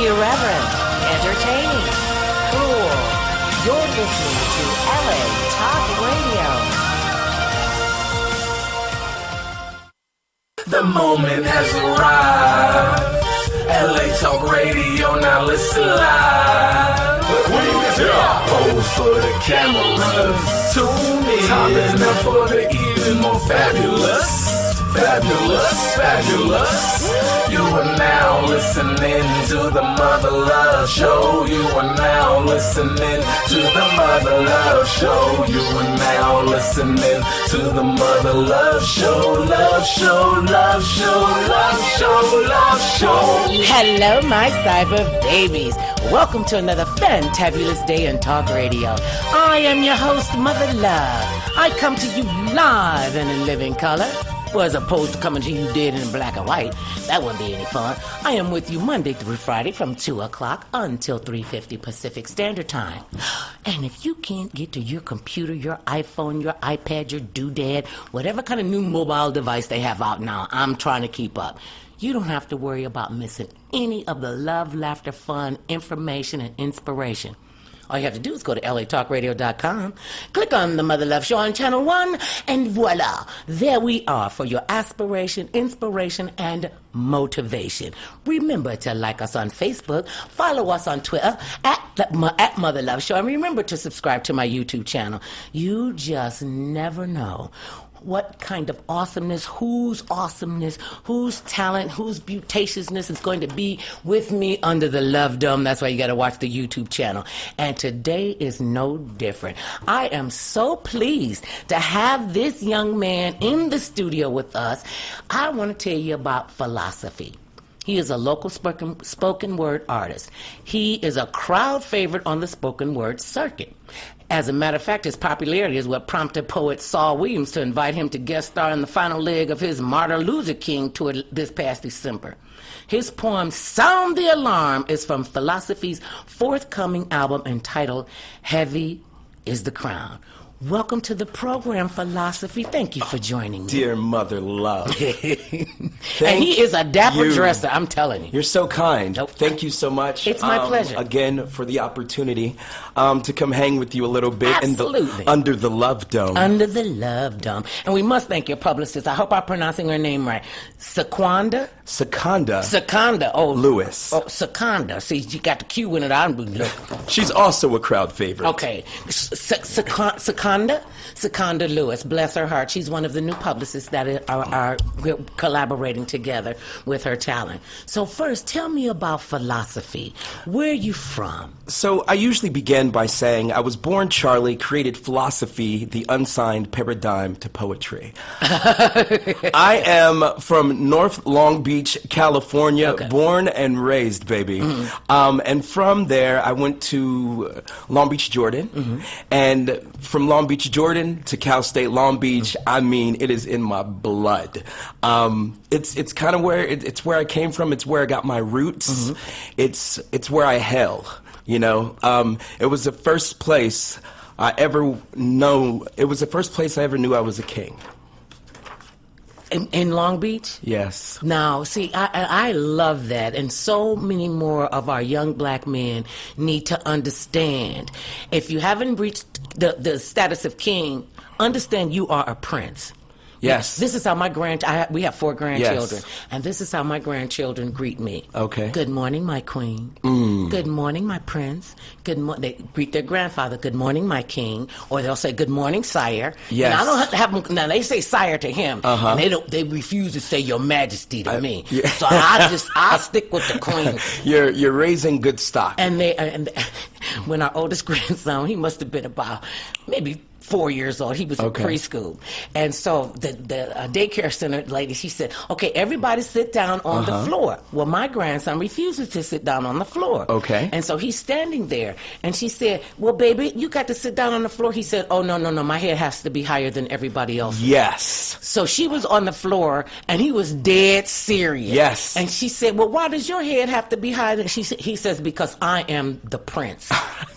Irreverent, entertaining, cool. You're listening to LA Talk Radio. The moment has arrived. LA Talk Radio, now listen live. The queen is here. Pose for the cameras. Tune in. Time is now for the even more fabulous. Fabulous, fabulous. You are now listening to the Mother Love Show. You are now listening to the Mother Love Show. You are now listening to the Mother Love Show. Love Show, Love Show, Love Show, Love Show. Hello, my cyber babies. Welcome to another fantabulous day in Talk Radio. I am your host, Mother Love. I come to you live and in living color. Well, as opposed to coming to you dead in black and white. That wouldn't be any fun. I am with you Monday through Friday from 2 o'clock until 3:50 Pacific Standard Time. And if you can't get to your computer, your iPhone, your iPad, your doodad, whatever kind of new mobile device they have out now, I'm trying to keep up. You don't have to worry about missing any of the love, laughter, fun, information, and inspiration. All you have to do is go to latalkradio.com, click on the Mother Love Show on Channel 1, and voila, there we are for your aspiration, inspiration, and motivation. Remember to like us on Facebook, follow us on Twitter at Mother Love Show, and remember to subscribe to my YouTube channel. You just never know what kind of awesomeness, whose talent, whose beautatiousness is going to be with me under the Love Dome. That's why you got to watch the YouTube channel. And today is no different. I am so pleased to have this young man in the studio with us. I want to tell you about philosophy. He is a local spoken word artist. He is a crowd favorite on the spoken word circuit. As a matter of fact, his popularity is what prompted poet Saul Williams to invite him to guest star in the final leg of his Martin Luther King tour this past December. His poem, Sound the Alarm, is from Philosophy's forthcoming album entitled Heavy is the Crown. Welcome to the program, Philosophy. Thank you for joining me. Dear Mother Love. And he is a dapper dresser, I'm telling you. You're so kind. Thank you so much. It's my pleasure. Again, for the opportunity to come hang with you a little bit. Absolutely. Under the Love Dome. Under the Love Dome. And we must thank your publicist. I hope I'm pronouncing her name right. Seconda. Oh, Lewis. Oh, Seconda. See, you got the Q in it. I'm looking. She's also a crowd favorite. Okay. Seconda Seconda Lewis, bless her heart. She's one of the new publicists that are collaborating together with her talent. So first, tell me about philosophy. Where are you from? So I usually begin by saying I was born Charlie, created philosophy, the unsigned paradigm to poetry. I am from North Long Beach, California, born and raised, baby. And from there, I went to Long Beach, Jordan. And from Long Beach, Jordan to Cal State Long Beach, I mean, it is in my blood. It's kind of where it's where I came from. It's where I got my roots. It's where I hail. You know, it was the first place I ever know. It was the first place I ever knew I was a king. In Long Beach? Yes. Now, see, I love that, and so many more of our young black men need to understand. If you haven't reached the status of king, understand you are a prince. Yes. This is how we have 4 grandchildren, and this is how my grandchildren greet me. Okay. Good morning, my queen. Good morning, my prince. They greet their grandfather, good morning, my king, or they'll say, good morning, sire. Yes. And I don't have to have them, now they say sire to him, and they refuse to say your majesty to me. Yeah. So I'll stick with the queen. You're raising good stock. And when our oldest grandson, he must have been about maybe 4 years old. He was in preschool. And so the daycare center lady, she said, okay, everybody sit down on the floor. Well, my grandson refuses to sit down on the floor. Okay. And so he's standing there. And she said, well, baby, you got to sit down on the floor. He said, oh, no, my head has to be higher than everybody else. Yes. So she was on the floor, and he was dead serious. Yes. And she said, well, why does your head have to be higher? He says, because I am the prince.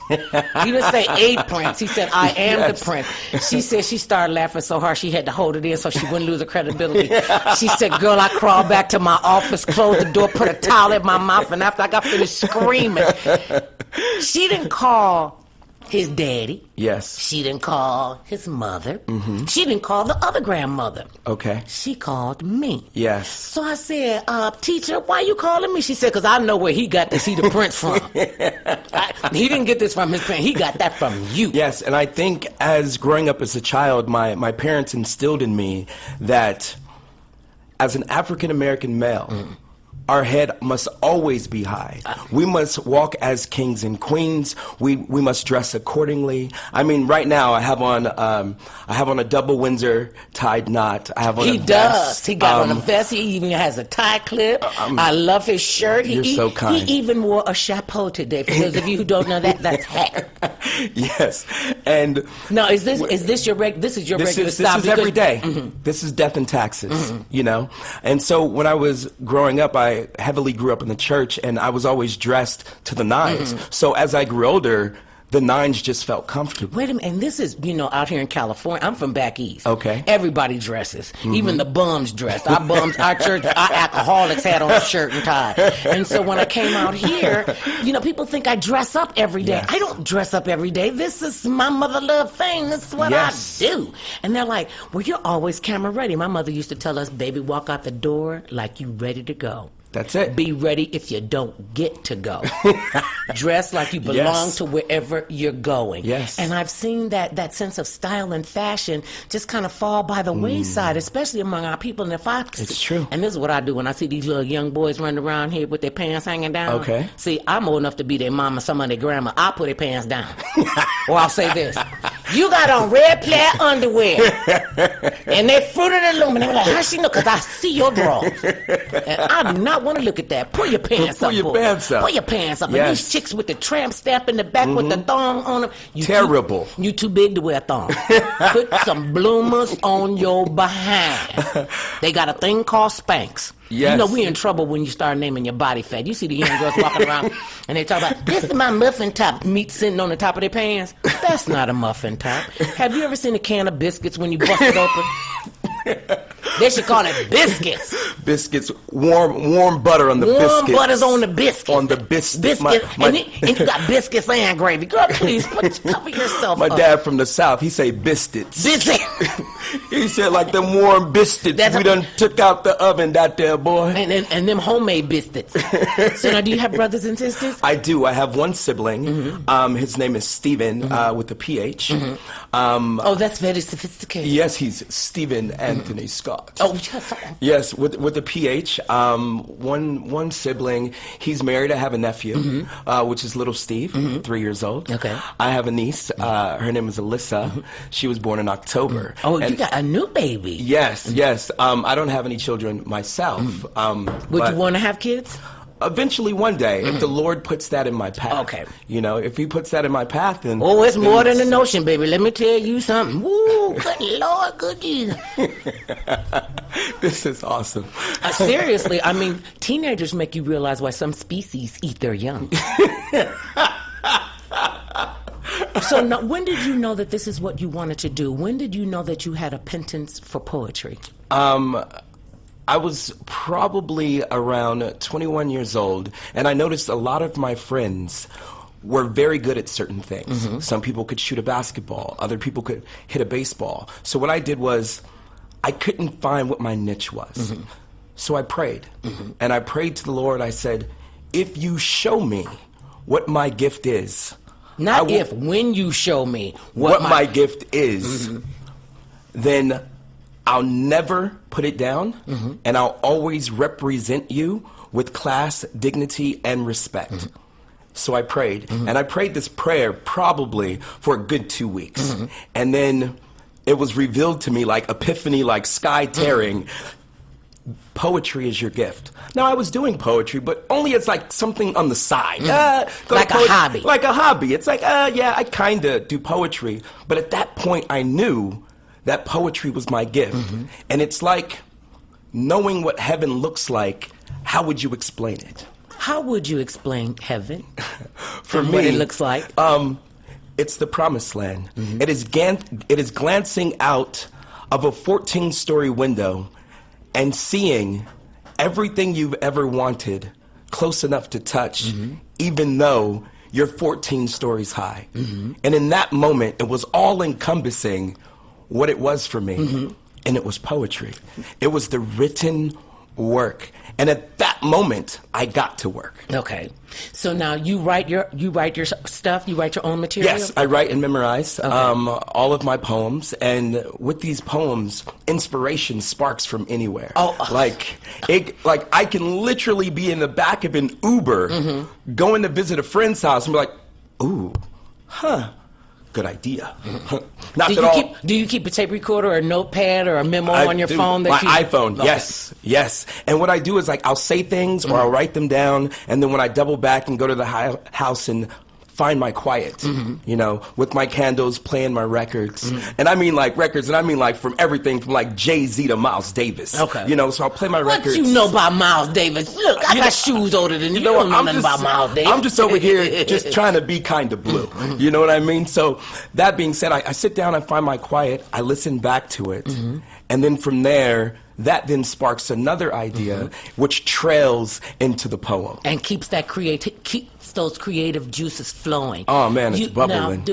He didn't say a prince. He said, I am the prince. She said she started laughing so hard she had to hold it in so she wouldn't lose her credibility. She said, girl, I crawled back to my office, closed the door, put a towel in my mouth, and after I got finished screaming, she didn't call his daddy. Yes. She didn't call his mother. She didn't call the other grandmother. Okay. She called me. Yes. So I said, teacher, why you calling me? She said, because I know where he got to see the prince from. He didn't get this from his parents. He got that from you. Yes, and I think as growing up as a child, my parents instilled in me that as an African-American male, our head must always be high. We must walk as kings and queens. We must dress accordingly. I mean, right now I have on a double Windsor tied knot. I have on a vest. He does. He got on a vest. He even has a tie clip. I love his shirt. You're so kind. He even wore a chapeau today. For those of you who don't know that, that's hat. Yes. And now, is this your regular style? This is every day. This is death and taxes. You know. And so when I was growing up, I heavily grew up in the church, and I was always dressed to the nines. So as I grew older, the nines just felt comfortable. Wait a minute, and this is, out here in California, I'm from back east. Okay. Everybody dresses. Even the bums dressed. Our church, our alcoholics had on a shirt and tie. And so when I came out here, people think I dress up every day. Yes. I don't dress up every day. This is my mother love thing. This is what I do. And they're like, well, you're always camera ready. My mother used to tell us, baby, walk out the door like you ready to go. That's it. Be ready if you don't get to go. Dress like you belong to wherever you're going. Yes. And I've seen that sense of style and fashion just kind of fall by the wayside, especially among our people. And It's true. And this is what I do when I see these little young boys running around here with their pants hanging down. Okay. See, I'm old enough to be their mama, some of their grandma. I'll put their pants down. Or I'll say this. You got on red plaid underwear. And they're Fruit of the Loom. And they're like, how she know? Because I see your drawers. And I do not want to look at that. Pull your pants up. Pull your pants up. Pull your pants up. Yes. And these chicks with the tramp stamp in the back with the thong on them. Terrible. You too big to wear a thong. Put some bloomers on your behind. They got a thing called Spanx. Yes. We in trouble when you start naming your body fat. You see the young girls walking around and they talk about, this is my muffin top, meat sitting on the top of their pants. That's not a muffin top. Have you ever seen a can of biscuits when you bust it open? They should call it biscuits. Biscuits, warm butter on the biscuits. Warm butter's on the biscuits. On the biscuits. And you got biscuits and gravy. Girl, please cover yourself My up. dad from the South, he say biscuits. Biscuits. He said, like them warm biscuits we done took out the oven, that there boy. And them homemade biscuits. So now, do you have brothers and sisters? I do. I have one sibling. His name is Stephen, with a PH. Oh, that's very sophisticated. Yes, he's Stephen Anthony Scott. Oh, yes. Yes, with a PH. One sibling. He's married. I have a nephew, which is little Steve, 3 years old. Okay. I have a niece. Her name is Alyssa. She was born in October. Oh, you got a new baby. Yes, yes. I don't have any children myself. Would you want to have kids? Eventually, one day, if the Lord puts that in my path. Okay. You know, if He puts that in my path, then... Oh, it's then more than a notion, baby. Let me tell you something. Woo, good Lord, good Jesus. This is awesome. Seriously, I mean, teenagers make you realize why some species eat their young. So now, when did you know that this is what you wanted to do? When did you know that you had a penchant for poetry? I was probably around 21 years old, and I noticed a lot of my friends were very good at certain things. Some people could shoot a basketball. Other people could hit a baseball. So what I did was, I couldn't find what my niche was. So I prayed. And I prayed to the Lord. I said, if you show me what my gift is... Not if, when you show me what my gift is, then I'll never put it down, and I'll always represent you with class, dignity, and respect. So I prayed, and I prayed this prayer probably for a good 2 weeks. And then it was revealed to me like epiphany, like sky tearing. Poetry is your gift. Now, I was doing poetry, but only as like something on the side. Like a hobby. Like a hobby. It's like, yeah, I kind of do poetry. But at that point, I knew that poetry was my gift. And it's like knowing what heaven looks like, how would you explain it? How would you explain heaven? For me, what it looks like? It's the promised land. It is glancing out of a 14-story window and seeing everything you've ever wanted close enough to touch, even though you're 14 stories high. And in that moment, it was all encompassing what it was for me. And it was poetry. It was the written work. And at that moment, I got to work. Okay. So now you write your stuff, you write your own material? Yes, I write and memorize all of my poems, and with these poems, inspiration sparks from anywhere. Like I can literally be in the back of an Uber going to visit a friend's house and be like, ooh, good idea. Do you keep a tape recorder or a notepad or a memo on your phone? My iPhone, yes. And what I do is like I'll say things or I'll write them down, and then when I double back and go to the house and find my quiet, you know, with my candles, playing my records. And I mean like records, and I mean like from everything from like Jay-Z to Miles Davis. Okay. You know, so I'll play my records. What you know about Miles Davis? Look, I got shoes older than you. You don't know nothing about Miles Davis. I'm just over here just trying to be kind of blue. You know what I mean? So that being said, I sit down, I find my quiet, I listen back to it, and then from there, that then sparks another idea, which trails into the poem. And keeps those creative juices flowing. Oh man, it's bubbling.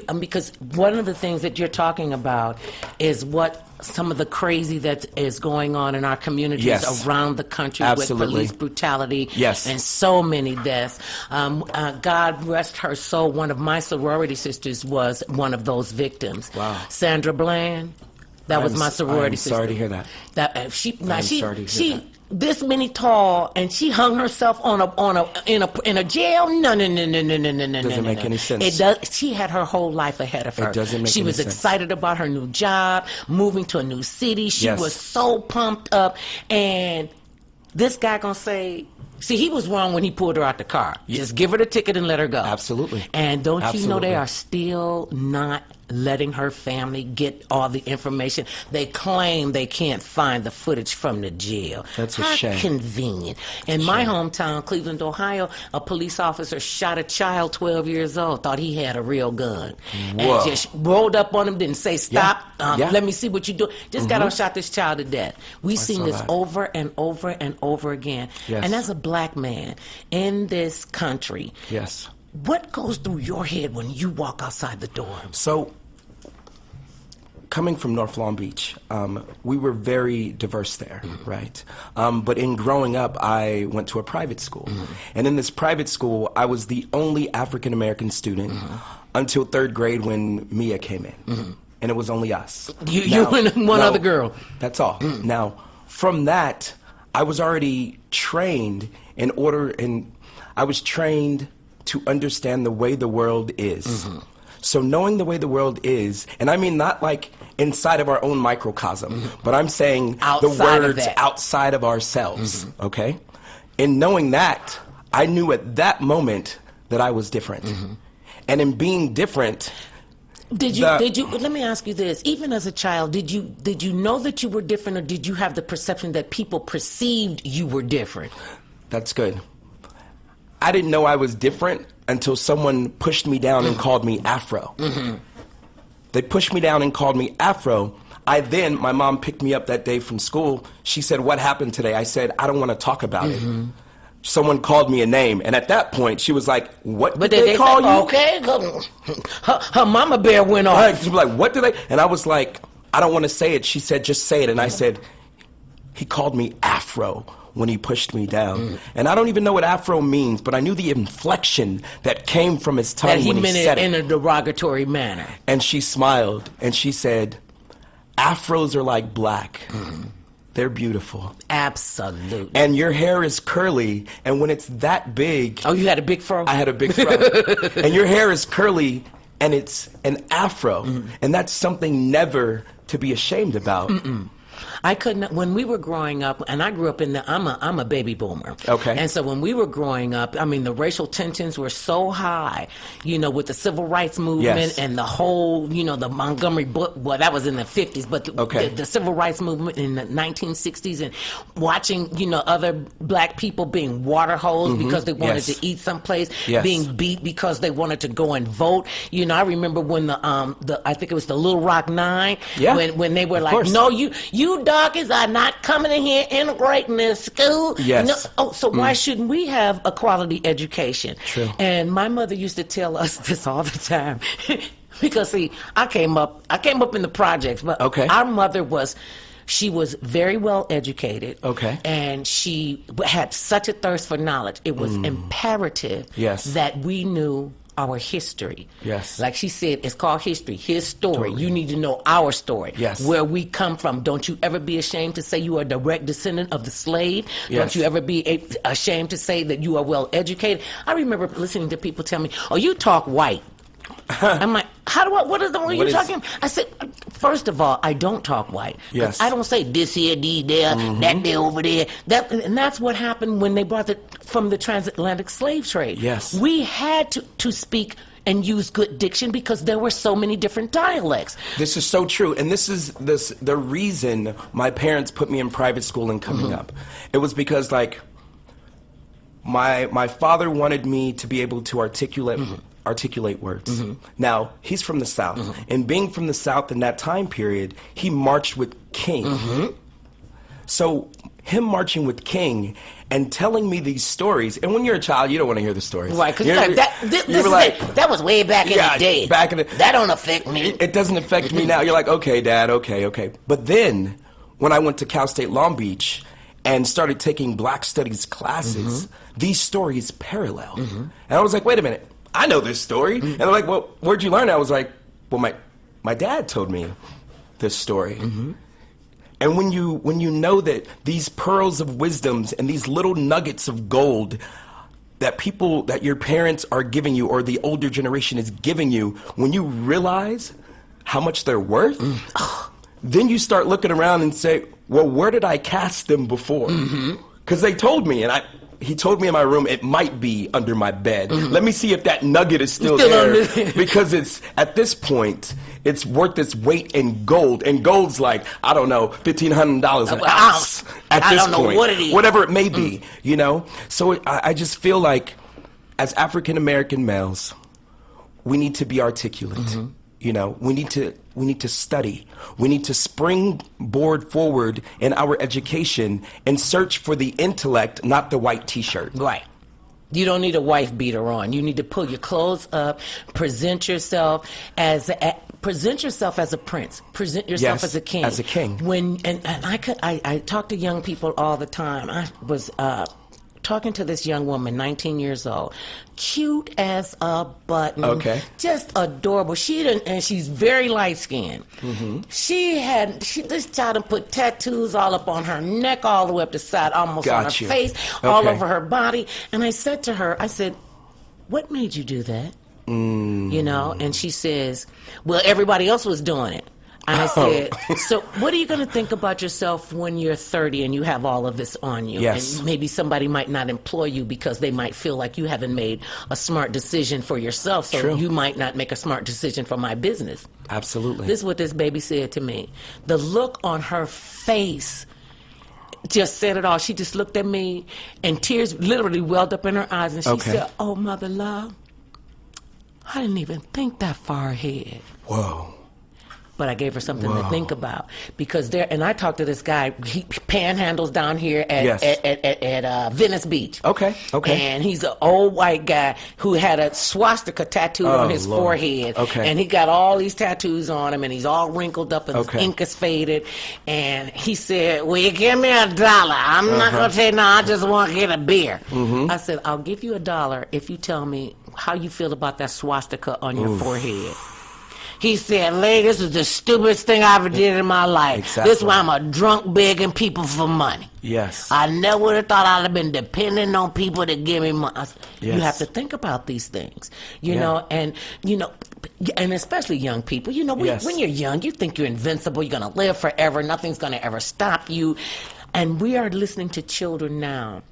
Now, because one of the things that you're talking about is what some of the crazy that is going on in our communities around the country with police brutality and so many deaths. God rest her soul. One of my sorority sisters was one of those victims. Wow. Sandra Bland. That was my sorority sister. Sorry to hear that. She this many tall, and she hung herself in a jail. No. Doesn't make any sense. It does. She had her whole life ahead of her. It doesn't make She any was sense. excited about her new job, moving to a new city. She was so pumped up, and this guy gonna say. See, he was wrong when he pulled her out the car. Just give her the ticket and let her go. Absolutely. And don't you know they are still not letting her family get all the information? They claim they can't find the footage from the jail. That's a How shame. Convenient. In my hometown, Cleveland, Ohio, a police officer shot a child 12 years old, thought he had a real gun. Whoa. And just rolled up on him, didn't say, stop, let me see what you do. Just got on, shot this child to death. We've seen this over and over and over again. And as a black man in this country, what goes through your head when you walk outside the door? So, coming from North Long Beach, we were very diverse there, right? But in growing up, I went to a private school. And in this private school, I was the only African-American student until 3rd grade when Mia came in. And it was only us. You and one other girl. That's all. Now, from that, I was already trained I was trained to understand the way the world is. So knowing the way the world is, and I mean not like inside of our own microcosm, but I'm saying the words outside of ourselves, okay? In knowing that, I knew at that moment that I was different. And in being different... Did you, let me ask you this, even as a child, did you know that you were different, or did you have the perception that people perceived you were different? That's good. I didn't know I was different until someone pushed me down and called me Afro. They pushed me down and called me Afro. My mom picked me up that day from school. She said, "What happened today?" I said, "I don't want to talk about it." Someone called me a name, and at that point, she was like, "What did they call you?" Okay, her mama bear went off. Right. She was like, "What did they?" And I was like, "I don't want to say it." She said, "Just say it." And I said, "He called me Afro when he pushed me down." And I don't even know what Afro means, but I knew the inflection that came from his tongue when he said it. That he meant it in a derogatory manner. And she smiled, and she said, "Afros are like black. They're beautiful." Absolutely. And your hair is curly, and when it's that big... Oh, you had a big fro? I had a big fro. And your hair is curly, and it's an afro. And that's something never to be ashamed about. I couldn't, when we were growing up, and I grew up I'm a baby boomer. Okay. And so when we were growing up, I mean, the racial tensions were so high, you know, with the civil rights movement and the whole, you know, the Montgomery book, well, that was in the 50s, but the civil rights movement in the 1960s, and watching, you know, other black people being water hosed because they wanted to eat someplace, being beat because they wanted to go and vote. You know, I remember when I think it was the Little Rock Nine, when they were like, "No, you darkies are not coming in here integrating this school." No, so why shouldn't we have a quality education? True. And my mother used to tell us this all the time. Because see, I came up in the projects, but our mother she was very well educated. And she had such a thirst for knowledge. It was imperative that we knew our history. Like she said, it's called history, his story. You need to know our story, where we come from. Don't you ever be ashamed to say you are a direct descendant of the slave. Don't you ever be ashamed to say that you are well educated. I remember listening to people tell me, "Oh, you talk white." I'm like, what are you talking about? I said, first of all, I don't talk white. I don't say this here, these there, that there over there. And that's what happened when they brought from the transatlantic slave trade. We had to speak and use good diction because there were so many different dialects. This is so true. And this is the reason my parents put me in private school and coming up. It was because, like, my father wanted me to be able to articulate words. Now, he's from the South. And being from the South in that time period, he marched with King. So him marching with King and telling me these stories, and when you're a child, you don't want to hear the stories. Right, because that was way back in the day. That don't affect me. It doesn't affect me now. You're like, okay, Dad, okay. But then, when I went to Cal State Long Beach and started taking Black Studies classes, these stories parallel. And I was like, wait a minute. I know this story. And they're like, "Well, where'd you learn it?" I was like, "Well, my dad told me this story." And when you know that these pearls of wisdoms and these little nuggets of gold that your parents are giving you, or the older generation is giving you, when you realize how much they're worth, then you start looking around and say, "Well, where did I cast them before?" Because they told me, and he told me in my room, it might be under my bed. Let me see if that nugget is still there. Because it's, at this point, it's worth its weight in gold. And gold's like, I don't know, $1,500 an ounce at this point. I don't know what it is. Whatever it may be, you know? So I just feel like, as African-American males, we need to be articulate. You know, we need to study. We need to springboard forward in our education and search for the intellect, not the white T-shirt. Right. You don't need a wife beater on. You need to pull your clothes up, present yourself as present yourself as a prince. Present yourself Yes, as a king. as a king. I talk to young people all the time. I was talking to this young woman, 19 years old, cute as a button. Okay. Just adorable. And she's very light skinned. This child had put tattoos all up on her neck, all the way up the side, almost on her Got you. face, all Okay. over her body. And I said to her, what made you do that? You know, and she says, well, everybody else was doing it. And I said, so what are you going to think about yourself when you're 30 and you have all of this on you? Yes. And maybe somebody might not employ you because they might feel like you haven't made a smart decision for yourself, so True. you might not make a smart decision for my business. Absolutely. This is what this baby said to me. The look on her face just said it all. She just looked at me and tears literally welled up in her eyes, and she Okay. said, oh, Mother Love, I didn't even think that far ahead. Whoa. But I gave her something to think about, because and I talked to this guy. He panhandles down here Yes. at Venice Beach. Okay. And he's an old white guy who had a swastika tattoo on his Lord. forehead. Okay. And he got all these tattoos on him, and he's all wrinkled up, and his Okay. ink is faded. And he said, "Will you give me $1? I'm not gonna say no. I just want to get a beer." I said, "I'll give you $1 if you tell me how you feel about that swastika on your forehead." He said, "Lady, this is the stupidest thing I ever did in my life. Exactly. This is why I'm a drunk begging people for money. Yes. I never would have thought I'd have been depending on people to give me money." I said, You Yes. have to think about these things, you Yeah. know, and especially young people. You know, Yes. when you're young, you think you're invincible. You're going to live forever. Nothing's going to ever stop you. And we are listening to children now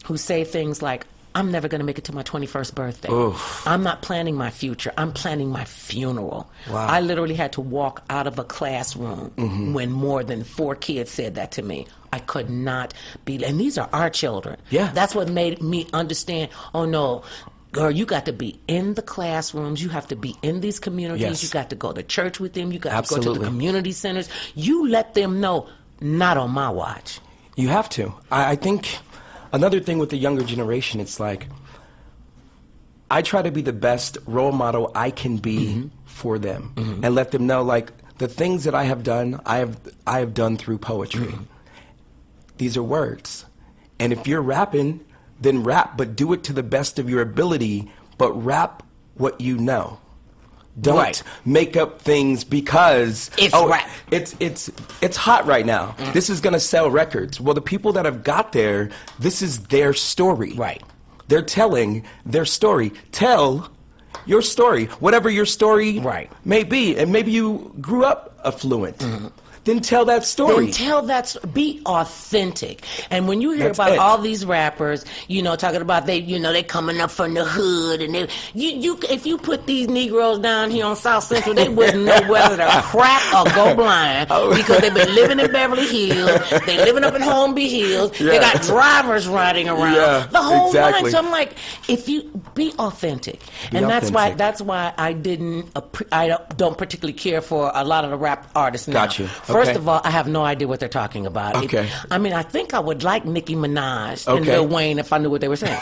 who say things like, "I'm never going to make it to my 21st birthday. Oof. I'm not planning my future. I'm planning my funeral." Wow. I literally had to walk out of a classroom when more than 4 kids said that to me. I could not be, and these are our children. Yeah. That's what made me understand, oh no, girl, you got to be in the classrooms. You have to be in these communities. Yes. You got to go to church with them. You got to go to Absolutely. the community centers. You let them know, not on my watch. You have to. I think another thing with the younger generation, it's like, I try to be the best role model I can be for them, and let them know, like, the things that I have done, I have done through poetry. These are words. And if you're rapping, then rap, but do it to the best of your ability, but rap what you know. Don't Right. make up things because It's rap. It's hot right now. This is gonna sell records. Well, the people that have got there, this is their story. Right. They're telling their story. Tell your story, whatever your story Right. may be, and maybe you grew up affluent. Then tell that story. Then tell that, be authentic. And when you hear That's about it. all these rappers, talking about they coming up from the hood, and if you put these Negroes down here on South Central, they wouldn't know whether to crack or go blind because they've been living in Beverly Hills, they living up in Holmby Hills, they Yeah. got drivers riding around, Yeah, the whole exactly. line. So I'm like, if you be authentic, and authentic. that's why I don't particularly care for a lot of the rap artists now. Got you. First Okay. of all, I have no idea what they're talking about. Okay. I think I would like Nicki Minaj and Okay. Lil Wayne if I knew what they were saying.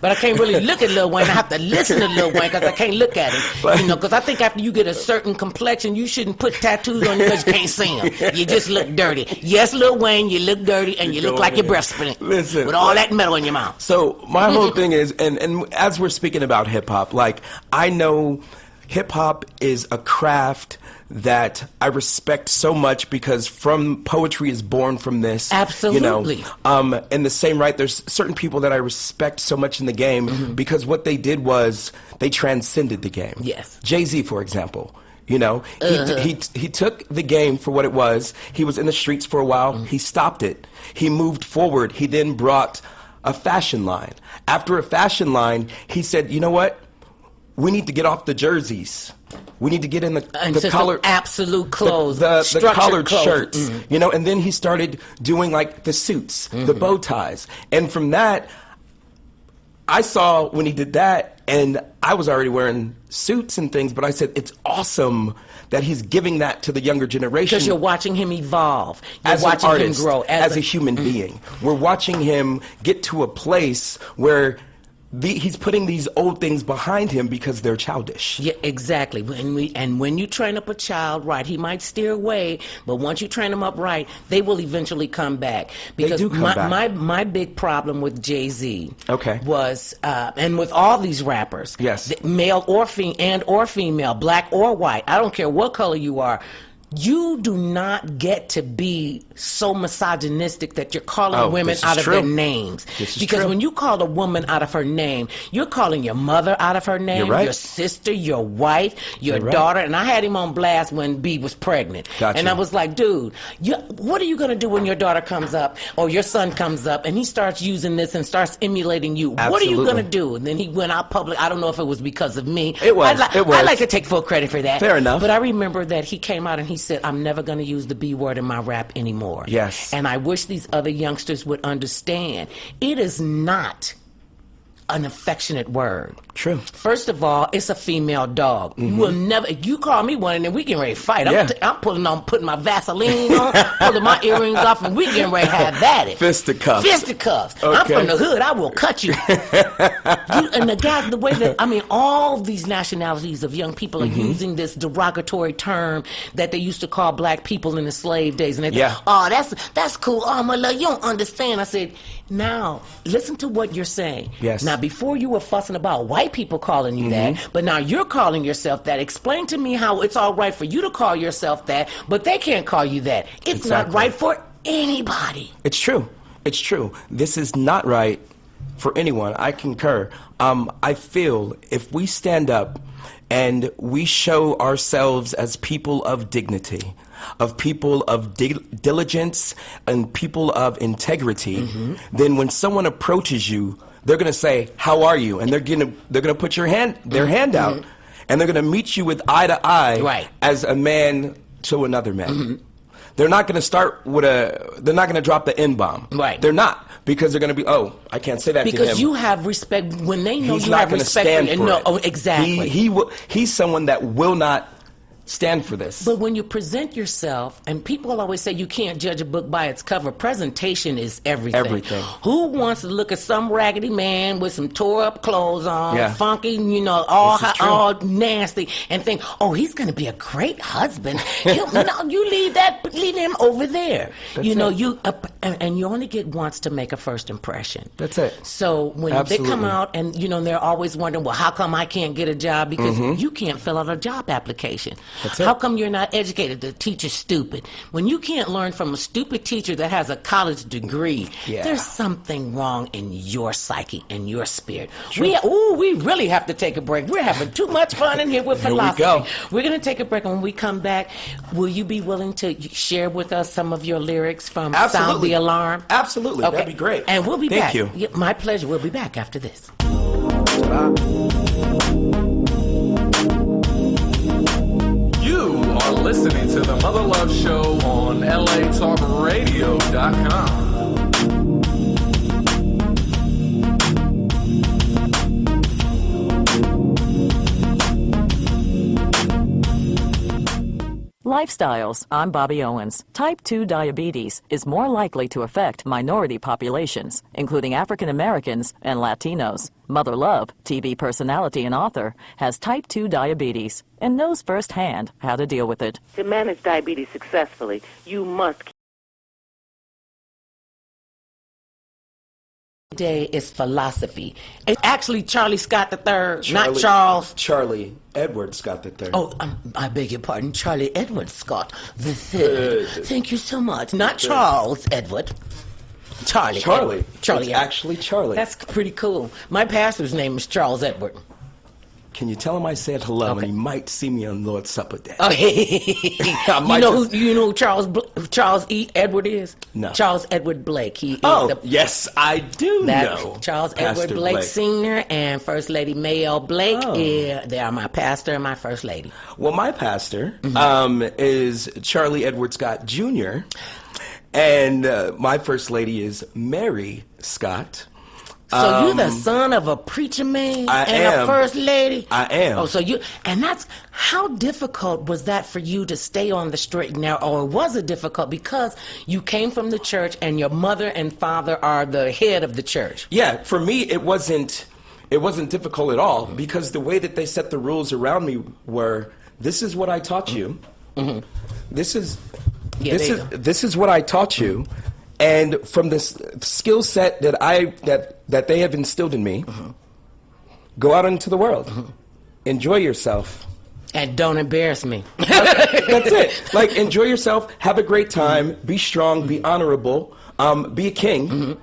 But I can't really look at Lil Wayne. I have to listen to Lil Wayne because I can't look at him. Because I think after you get a certain complexion, you shouldn't put tattoos on you because you can't see them. You just look dirty. Yes, Lil Wayne, you look dirty and you look going like your in. breath spinning. Listen. With all that metal in your mouth. So my whole thing is, and as we're speaking about hip hop, like, I know hip hop is a craft that I respect so much because poetry is born from this. Absolutely. In the same right, there's certain people that I respect so much in the game because what they did was they transcended the game. Yes. Jay-Z, for example. He took the game for what it was. He was in the streets for a while. He stopped it. He moved forward. He then brought a fashion line. After a fashion line, he said, "You know what? We need to get off the jerseys. We need to get in the Just collar, absolute clothes, the structured collared clothes. shirts, And then he started doing like the suits, the bow ties, and from that, I saw when he did that, and I was already wearing suits and things, but I said, it's awesome that he's giving that to the younger generation. Because you're watching him evolve. You're As watching an artist, him grow. as a human being. We're watching him get to a place where he's putting these old things behind him because they're childish. Yeah, exactly. When you train up a child right, he might steer away, but once you train them up right, they will eventually come back. Because They do come back. my big problem with Jay-Z Okay. was, and with all these rappers, Yes. male or female, black or white, I don't care what color you are, you do not get to be so misogynistic that you're calling women this is out of their true. names. This is Because true. when you call a woman out of her name, you're calling your mother out of her name, You're right. your sister, your wife, your You're right. daughter. And I had him on blast when B was pregnant. Gotcha. And I was like, dude, what are you going to do when your daughter comes up or your son comes up and he starts using this and starts emulating you? What are you Absolutely. going to do? And then he went out public. I don't know if it was because of me. It was. I like to take full credit for that. Fair enough. But I remember that he came out and he said, I'm never going to use the B word in my rap anymore. Yes. And I wish these other youngsters would understand it is not an affectionate word. True. First of all, it's a female dog. You will never. You call me one, and then we getting ready to fight. Yeah. I'm putting my Vaseline on, pulling my earrings off, and we getting ready to have at it. Fisticuffs. Fisticuffs. I'm Okay. from the hood. I will cut you. And the guys, the way that all these nationalities of young people are using this derogatory term that they used to call black people in the slave days, and they Yeah. think, oh, that's cool. Oh, my love, you don't understand. I said, now listen to what you're saying. Yes. Now, before you were fussing about white people calling you that, but now you're calling yourself that. Explain to me how it's all right for you to call yourself that, but they can't call you that. It's not Exactly. right for anybody. It's true. It's true. This is not right for anyone. I concur. I feel if we stand up and we show ourselves as people of dignity, of people of diligence, and people of integrity, then when someone approaches you, they're going to say, "How are you?" And they're going to put their hand out, and they're going to meet you with eye to eye, Right. as a man to another man. They're not going to start with they're not going to drop the N-bomb. Right. They're not, because they're going to be, oh, I can't say that to him. Because you have respect when they know He's you not have going to respect stand for for no, it. oh, exactly. He's someone that will not stand for this. But when you present yourself, and people always say you can't judge a book by its cover, presentation is everything. Everything. Who wants to look at some raggedy man with some tore up clothes on, Yeah. funky, all This is true. all nasty, and think, oh, he's going to be a great husband? No, you leave him over there. That's you know, it. and you only get once to make a first impression. That's it. So when they come Absolutely. out and, they're always wondering, well, how come I can't get a job? Because you can't fill out a job application. That's it. How come you're not educated? The teacher's stupid. When you can't learn from a stupid teacher that has a college degree, Yeah. there's something wrong in your psyche, in your spirit. We really have to take a break. We're having too much fun in here with Here we philosophy. go. We're going to take a break, and when we come back, will you be willing to share with us some of your lyrics from Sound Absolutely. the Alarm? Absolutely. That'd be great. And we'll be Thank back. you. Yeah, my pleasure. We'll be back after this. You are listening to the Mother Love Show on LATalkRadio.com. Lifestyles. I'm Bobby Owens. Type 2 diabetes is more likely to affect minority populations, including African Americans and Latinos. Mother Love, TV personality and author, has type 2 diabetes and knows firsthand how to deal with it. To manage diabetes successfully, you must Today is philosophy. It's actually Charlie Scott III, not Charles. Charlie Edward Scott III. Oh, I beg your pardon, Charlie Edward Scott III. Thank you so much. Not Charles Edward. Charlie. Charlie. Edward. Charlie. It's Edward. actually Charlie. That's pretty cool. My pastor's name is Charles Edward. Can you tell him I said hello, Okay. and he might see me on Lord's Supper Day? Oh, might just- you know who Charles E. Edward is? No. Charles Edward Blake. He is Oh, the yes, I do That know. Charles Pastor Edward Blake Sr. and First Lady Mayell Blake. Oh. They are my pastor and my first lady. Well, my pastor Mm-hmm. is Charlie Edward Scott Jr., and my first lady is Mary Scott. So you're the son of a preacher man I and am. a first lady? I am. Oh, so how difficult was that for you to stay on the straight and narrow, or was it difficult because you came from the church and your mother and father are the head of the church? Yeah, for me, it wasn't It wasn't difficult at all because the way that they set the rules around me were, this is what I taught you. This is what I taught you, and from this skill set that they have instilled in me, go out into the world, enjoy yourself, and don't embarrass me. That's it. Like, enjoy yourself, have a great time, be strong, be honorable, be a king,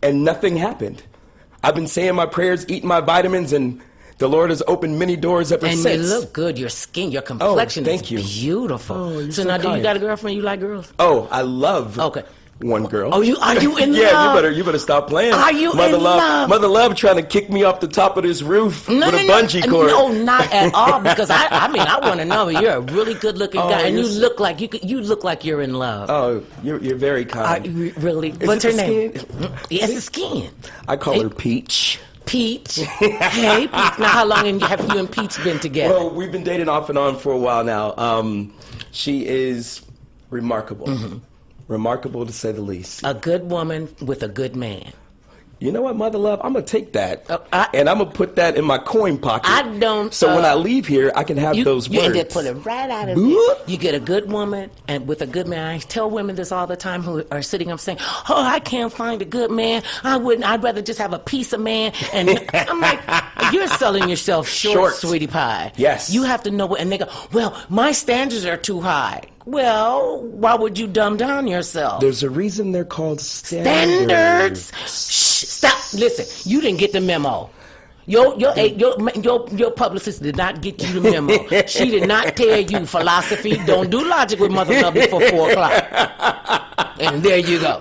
and nothing happened. I've been saying my prayers, eating my vitamins, and the Lord has opened many doors ever since. And you look good. Your skin, your complexion is beautiful. Oh, you're so so now, do you kind. got a girlfriend? You like girls? Oh, I love one girl. Oh, are you in Yeah, love? you better stop playing. Are you Mother in love? love? Mother Love trying to kick me off the top of this roof with a bungee cord. No, not at all. Because I want to know. You're a really good-looking guy, and you look like you're in love. Oh, you're very kind. Really? Is What's it her the name? skin? Yes, the skin. I call her Peach. Peach. Hey, Peach. Now, how long have you and Peach been together? Well, we've been dating off and on for a while now. She is remarkable. Remarkable to say the least. A good woman with a good man. You know what, Mother Love? I'm going to take that, and I'm going to put that in my coin pocket. So when I leave here, I can have those words. You just pull it right out of there. You get a good woman and with a good man. I tell women this all the time who are sitting up saying, oh, I can't find a good man. I'd rather just have a piece of man. And I'm like, you're selling yourself short, sweetie pie. Yes. You have to know what, and they go, well, my standards are too high. Well, why would you dumb down yourself? There's a reason they're called standards. Shh, stop. Listen, you didn't get the memo. Your publicist did not get you the memo. She did not tell you philosophy. Don't do logic with Mother Love before 4 o'clock. And there you go.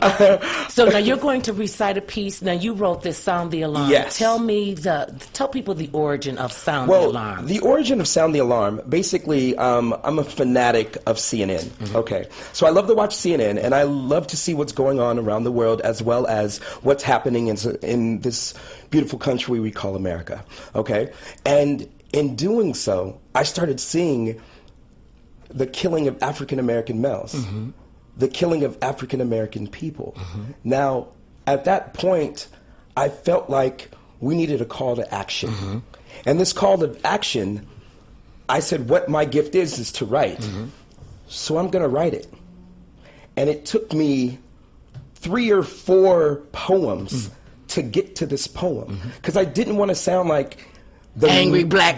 So now you're going to recite a piece. Now you wrote this Sound the Alarm. Yes. Tell people the origin of Sound the Alarm. The origin of Sound the Alarm, basically, I'm a fanatic of CNN. Okay. So I love to watch CNN, and I love to see what's going on around the world as well as what's happening in this beautiful country we call America. Okay. And in doing so, I started seeing the killing of African American males. The killing of African American people. Now, at that point, I felt like we needed a call to action. And this call to action, I said, what my gift is to write. So I'm going to write it. And it took me 3 or 4 poems to get to this poem. Because I didn't want to sound like the angry black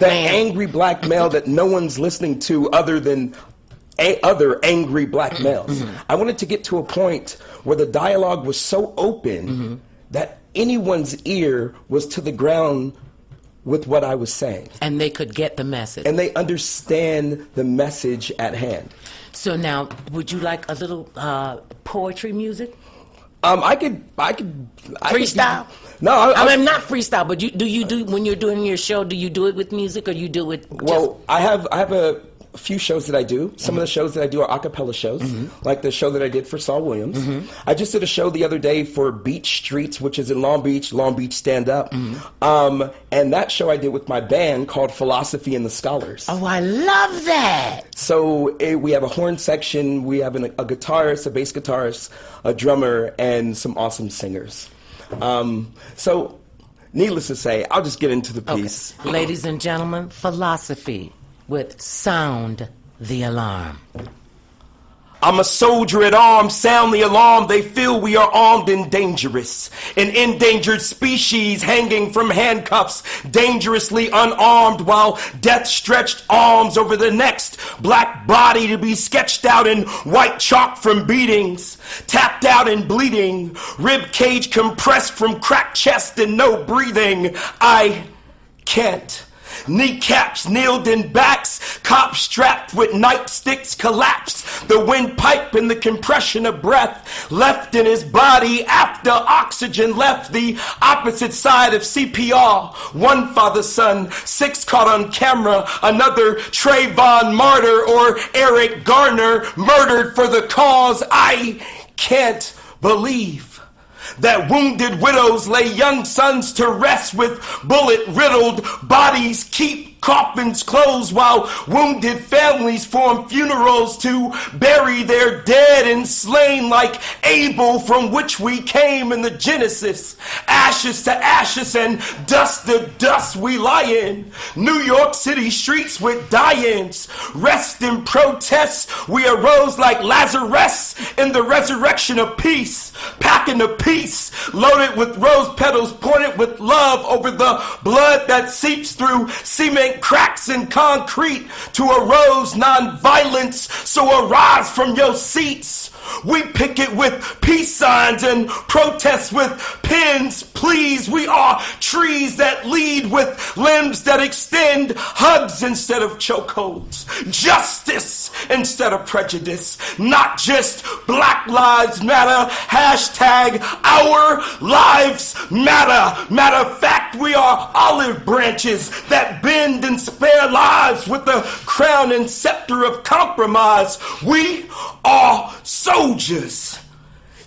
male that no one's listening to other than other angry black males. I wanted to get to a point where the dialogue was so open that anyone's ear was to the ground with what I was saying. And they could get the message. And they understand the message at hand. So now, would you like a little poetry music? I could Freestyle? No, I mean, not freestyle, but do you when you're doing your show, do you do it with music or you do it just... Well, I have a few shows that I do. Some of the shows that I do are a cappella shows, like the show that I did for Saul Williams. I just did a show the other day for Beach Streets, which is in Long Beach Stand Up. And that show I did with my band called Philosophy and the Scholars. Oh, I love that. So we have a horn section, we have a guitarist, a bass guitarist, a drummer, and some awesome singers. So needless to say, I'll just get into the piece. Okay. Ladies and gentlemen, Philosophy with Sound the Alarm. I'm a soldier at arms, sound the alarm. They feel we are armed and dangerous. An endangered species hanging from handcuffs, dangerously unarmed, while death stretched arms over the next black body to be sketched out in white chalk from beatings, tapped out and bleeding, rib cage compressed from cracked chest and no breathing. I can't. Kneecaps nailed in backs, cops strapped with nightsticks collapsed. The windpipe and the compression of breath left in his body after oxygen left the opposite side of CPR. One father's son, 6 caught on camera. Another Trayvon Martyr or Eric Garner murdered for the cause. I can't believe that wounded widows lay young sons to rest with bullet-riddled bodies keep coffins close while wounded families form funerals to bury their dead and slain like Abel, from which we came in the Genesis. Ashes to ashes and dust to dust we lie in. New York City streets with die-ins. Rest in protest, we arose like Lazarus in the resurrection of peace. Packing the peace, loaded with rose petals, pointed with love over the blood that seeps through cement cracks and concrete to a rose non-violence. So arise from your seats. We picket with peace signs and protest with pens. Please, we are trees that lead with limbs that extend, hugs instead of chokeholds, justice instead of prejudice, not just Black Lives Matter, hashtag our lives matter. Matter of fact, we are olive branches that bend and spare lives with the crown and scepter of compromise. We are soldiers,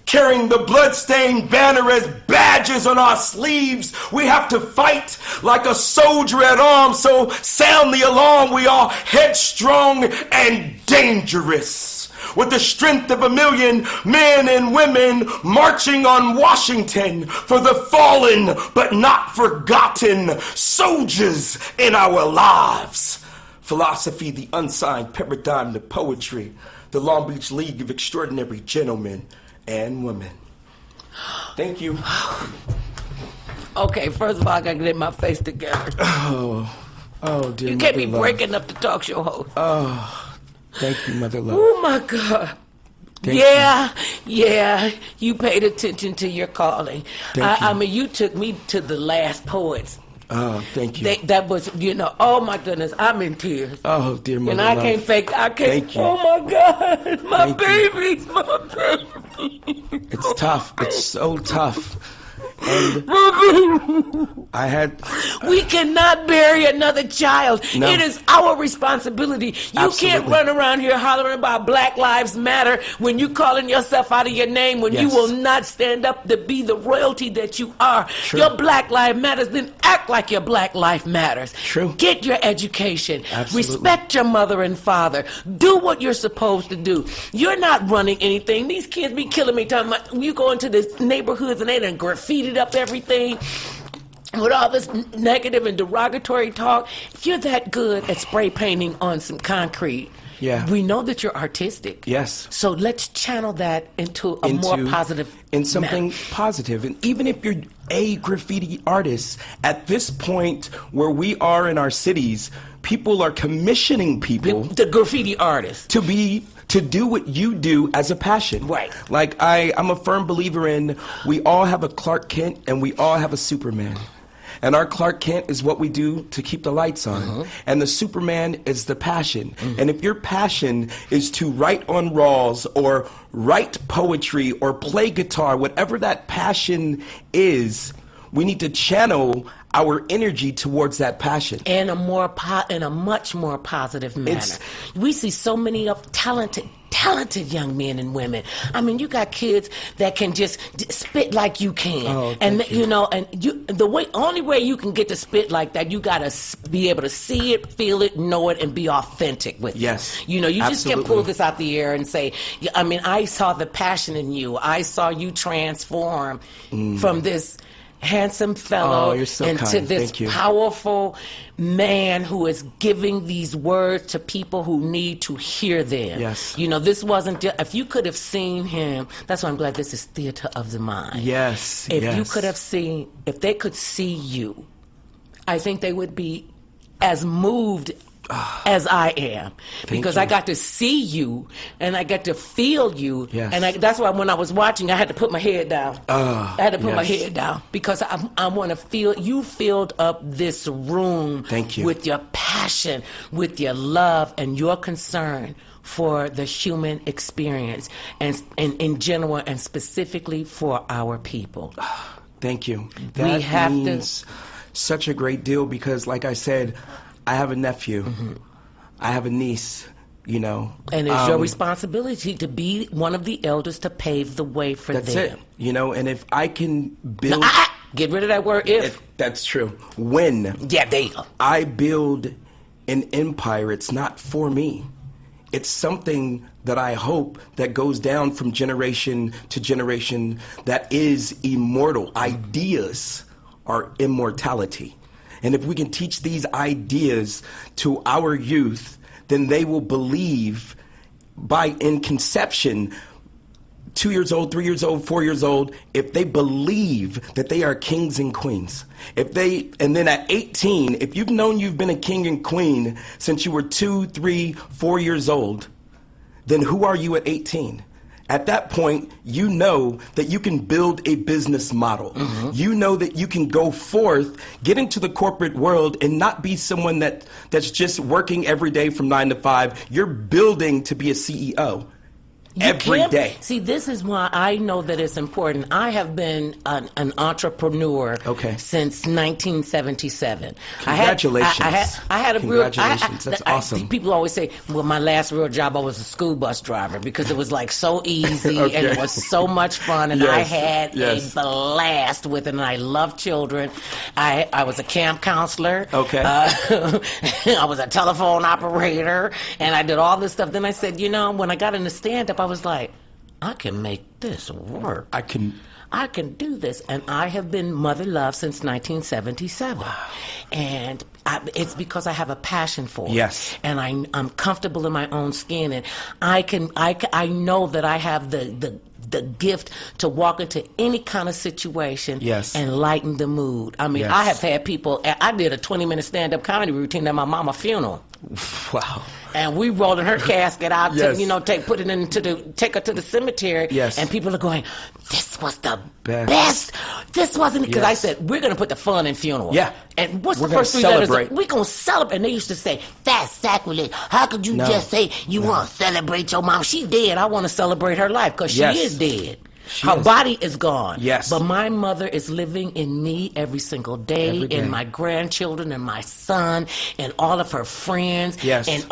carrying the bloodstained banner as badges on our sleeves. We have to fight like a soldier at arms, so sound the alarm. We are headstrong and dangerous, with the strength of 1 million men and women marching on Washington for the fallen but not forgotten soldiers in our lives. Philosophy, the unsigned paradigm to poetry, the Long Beach League of Extraordinary Gentlemen and Women. Thank you. Okay, first of all, I gotta get my face together. Oh, dear. You can't be breaking up the talk show host. Oh, thank you, Mother Love. Oh my God. Yeah, you paid attention to your calling. I mean, you took me to the last poets. Oh, thank you. That was, oh my goodness, I'm in tears. Oh, dear Mother And I Love. can't fake, Thank you. Oh my God, my Thank you. babies, my babies. It's tough. It's so tough. And I had... We cannot bury another child. No. It is our responsibility. You Absolutely. can't run around here hollering about Black Lives Matter when you calling yourself out of your name, when you Yes. will not stand up to be the royalty that you are. True. Your Black Life Matters, then act like your Black Life Matters. True. Get your education. Absolutely. Respect your mother and father. Do what you're supposed to do. You're not running anything. These kids be killing me talking about, you go into the neighborhoods and they done graffitied up everything with all this negative and derogatory talk. If you're that good at spray painting on some concrete, Yeah. we know that you're artistic. Yes. So let's channel that into a more positive in something manner. positive. And even if you're a graffiti artist, at this point where we are in our cities, people are commissioning people The graffiti artist. to do what you do as a passion. Right. Like I'm a firm believer in, we all have a Clark Kent and we all have a Superman. And our Clark Kent is what we do to keep the lights on. And the Superman is the passion. And if your passion is to write on walls or write poetry or play guitar, whatever that passion is, we need to channel our energy towards that passion. In a much more positive manner. We see so many of talented young men and women. I mean, you got kids that can just spit like you can. Oh, and thank you. Only way you can get to spit like that, you got to be able to see it, feel it, know it, and be authentic with Yes, it. You just can't absolutely. pull this out the air and say, I mean, I saw the passion in you. I saw you transform from this handsome fellow Oh, you're so into kind. this Thank you. powerful man who is giving these words to people who need to hear them. Yes. This wasn't just, if you could have seen him, that's why I'm glad this is theater of the mind. Yes, If yes. you could have seen, if they could see you, I think they would be as moved as I am, because you. I got to see you and I got to feel you. Yes. And that's why when I was watching, I had to put my head down. I had to put my yes. head down because I want to feel you filled up this room. Thank you. With your passion, with your love, and your concern for the human experience, and in general, and specifically for our people. Thank you. That have to- means such a great deal because, like I said, I have a nephew. I have a niece, And it's your responsibility to be one of the elders to pave the way for That's them. it. And if I can build... Get rid of that word if. That's true. When Yeah, there you go. I build an empire, it's not for me. It's something that I hope that goes down from generation to generation that is immortal. Ideas are immortality. And if we can teach these ideas to our youth, then they will believe in conception, 2 years old, 3 years old, 4 years old, if they believe that they are kings and queens. And then at 18, if you've known you've been a king and queen since you were 2, 3, 4 years old, then who are you at 18? At that point, you know that you can build a business model. You know that you can go forth, get into the corporate world, and not be someone that's just working every day from 9 to 5. You're building to be a CEO. Every day. See, this is why I know that it's important. I have been an entrepreneur since 1977. Congratulations. I had a Congratulations. That's awesome. People always say, well, my last real job, I was a school bus driver because it was like so easy and it was so much fun and I had a blast with it and I love children. I was a camp counselor. I was a telephone operator and I did all this stuff. Then I said, when I got into stand-up, I was like, I can make this work. I can do this. And I have been Mother Love since 1977. Wow. And it's because I have a passion for it. Yes. And I'm comfortable in my own skin. And I know that I have the gift to walk into any kind of situation and lighten the mood. I mean, I have had people, I did a 20-minute stand-up comedy routine at my mama's funeral. Wow. And we rolling her casket out to, take her to the cemetery. Yes. And people are going, this was the best. This wasn't it. Because I said, we're going to put the fun in funeral. Yeah. And what's the first 3 letters? We're going to celebrate. And they used to say, that's sacrilege. How could you just say you want to celebrate your mom? She dead. I want to celebrate her life because she is dead. Her body is gone. Yes. But my mother is living in me every single day, in my grandchildren and my son and all of her friends. Yes. And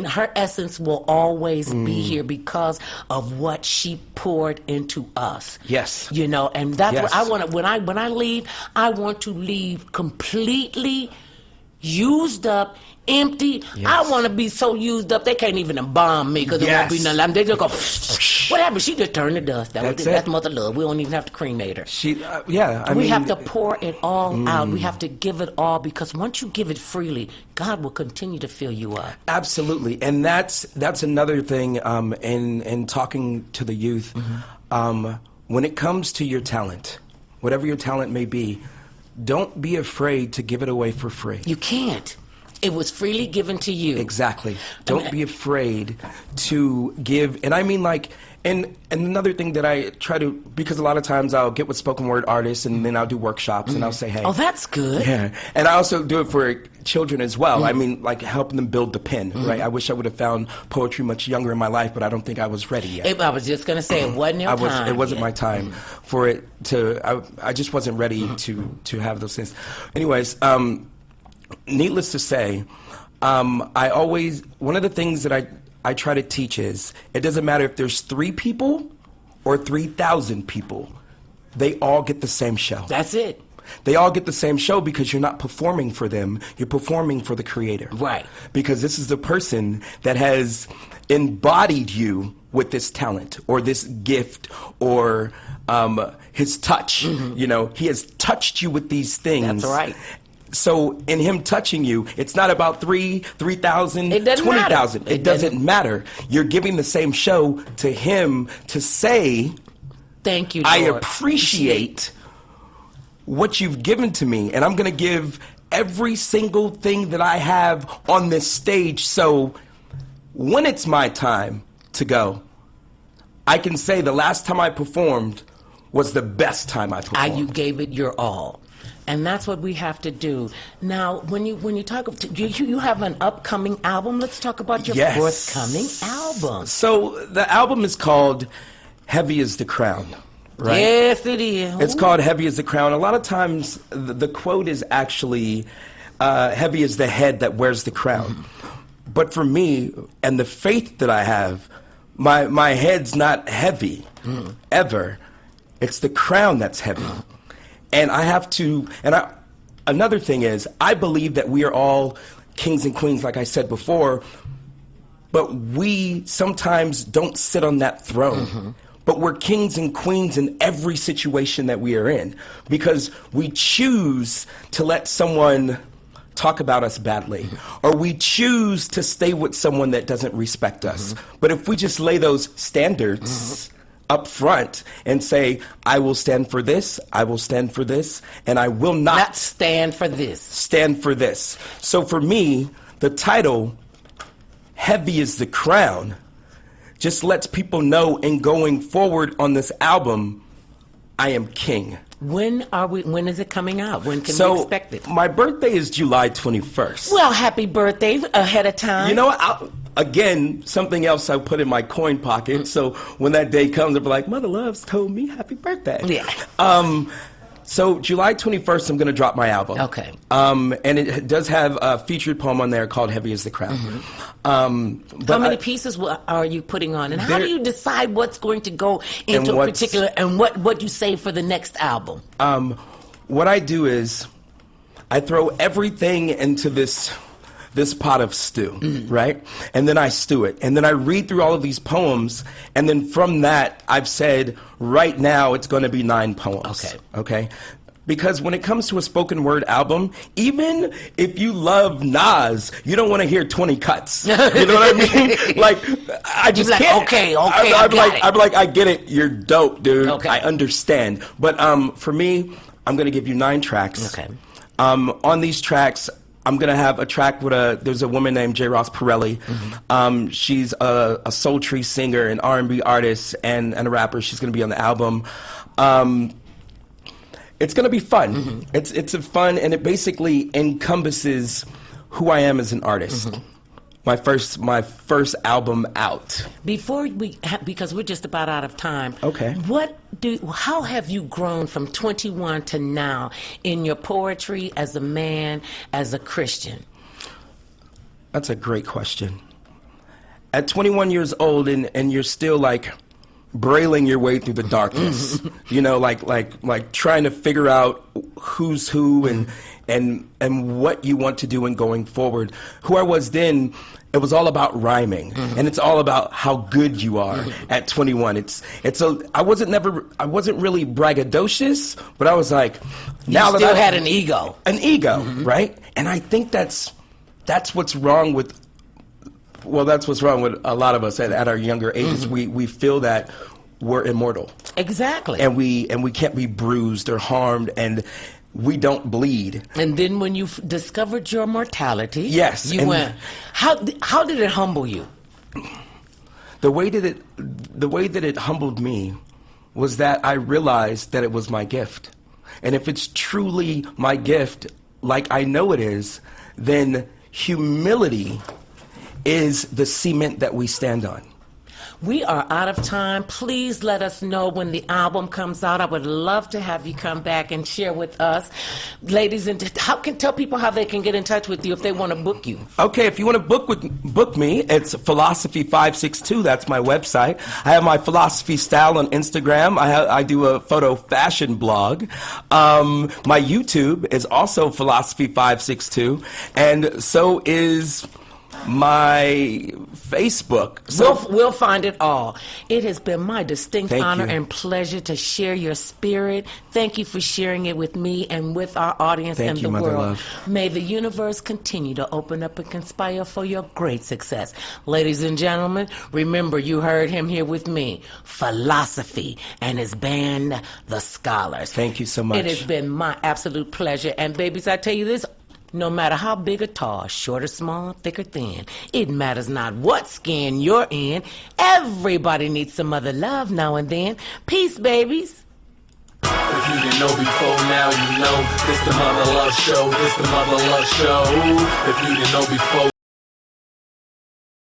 her essence will always be here because of what she poured into us. Yes. And that's what I want to, when I leave, I want to leave completely used up, empty. I want to be so used up they can't even embalm me because there won't be nothing. They just go, what happened? She just turned to dust. That's Mother Love. We don't even have to cremate her. We have to pour it all out. We have to give it all because once you give it freely, God will continue to fill you up. Absolutely. And that's another thing in talking to the youth. When it comes to your talent, whatever your talent may be, don't be afraid to give it away for free. You can't. It was freely given to you. Exactly. Don't be afraid to give. And I mean, and another thing that I try to, because a lot of times I'll get with spoken word artists and then I'll do workshops and I'll say, hey. Oh, that's good. Yeah. And I also do it for children as well. I mean, helping them build the pen, right? I wish I would have found poetry much younger in my life, but I don't think I was ready yet. I was just going to say, it wasn't your time. It wasn't my time for it to, I just wasn't ready to have those things. Anyways, needless to say, one of the things that I try to teach is, it doesn't matter if there's 3 people or 3,000 people, they all get the same show. That's it. They all get the same show because you're not performing for them, you're performing for the creator. Right. Because this is the person that has embodied you with this talent or this gift or his touch. He has touched you with these things. That's right. So in him touching you, it's not about 3,000, 20,000. It doesn't matter. You're giving the same show to him to say, thank you, Lord. I appreciate what you've given to me, and I'm going to give every single thing that I have on this stage. So when it's my time to go, I can say the last time I performed was the best time I performed. You gave it your all. And that's what we have to do. Now, when you talk, you have an upcoming album. Let's talk about your forthcoming album. So the album is called Heavy as the Crown. Right? Yes, it is. It's called Heavy as the Crown. A lot of times the quote is actually heavy as the head that wears the crown. But for me and the faith that I have, my head's not heavy ever. It's the crown that's heavy. And I have to, another thing is, I believe that we are all kings and queens, like I said before, but we sometimes don't sit on that throne. But we're kings and queens in every situation that we are in, because we choose to let someone talk about us badly, or we choose to stay with someone that doesn't respect us. But if we just lay those standards up front and say, I will stand for this, I will stand for this, and I will not stand for this. Stand for this. So for me, the title, Heavy is the Crown, just lets people know, in going forward on this album, I am king. When is it coming out? When can we expect it? My birthday is July 21st. Well, happy birthday ahead of time. You know what? Again, something else I put in my coin pocket. So when that day comes, they'll be like, Mother Love's told me happy birthday. Yeah. So July 21st, I'm going to drop my album. Okay. And it does have a featured poem on there called Heavy is the Crown. How many pieces are you putting on? And how do you decide what's going to go into a particular, and what you save for the next album? What I do is I throw everything into this pot of stew, right? And then I stew it. And then I read through all of these poems. And then from that, I've said, right now, it's going to be 9 poems. Okay? Because when it comes to a spoken word album, even if you love Nas, you don't want to hear 20 cuts. You know what I mean? Like, I just can't. Okay, I'm like, I get it. You're dope, dude. Okay. I understand. But for me, I'm going to give you 9 tracks. Okay. On these tracks, I'm going to have a track with there's a woman named J. Ross Pirelli. She's a sultry singer, an R&B artist, and a rapper. She's going to be on the album. It's going to be fun. It's a fun, and it basically encompasses who I am as an artist. My first album out. Before because we're just about out of time. Okay. How have you grown from 21 to now in your poetry, as a man, as a Christian? That's a great question. At 21 years old, and you're still like brailing your way through the darkness, you know, like trying to figure out who's who and what you want to do in going forward. Who I was then, it was all about rhyming, and it's all about how good you are at 21. I wasn't really braggadocious, but I was like, now you still had an ego. An ego, right? And I think that's what's wrong with. Well, that's what's wrong with a lot of us at our younger ages. We feel that we're immortal. Exactly. And we can't be bruised or harmed, and we don't bleed. And then when you discovered your mortality, yes, you went. How did it humble you? The way that it humbled me was that I realized that it was my gift. And if it's truly my gift, like I know it is, then humility is the cement that we stand on. We are out of time. Please let us know when the album comes out. I would love to have you come back and share with us. Ladies, and tell people how they can get in touch with you if they want to book you. Okay, if you want to book me, it's Philosophy562. That's my website. I have my Philosophy Style on Instagram. I do a photo fashion blog. My YouTube is also Philosophy562, and so is my Facebook. So we'll find it all. It has been my distinct honor you. And pleasure to share your spirit. Thank you for sharing it with me and with our audience and the Mother world. Love. May the universe continue to open up and conspire for your great success. Ladies and gentlemen, remember you heard him here with me, Philosophy, and his band, The Scholars. Thank you so much. It has been my absolute pleasure. And babies, I tell you this, no matter how big or tall, short or small, thick or thin, it matters not what skin you're in. Everybody needs some mother love now and then. Peace, babies. If you didn't know before, now you know. This the Mother Love Show. This the Mother Love Show. If you didn't know before.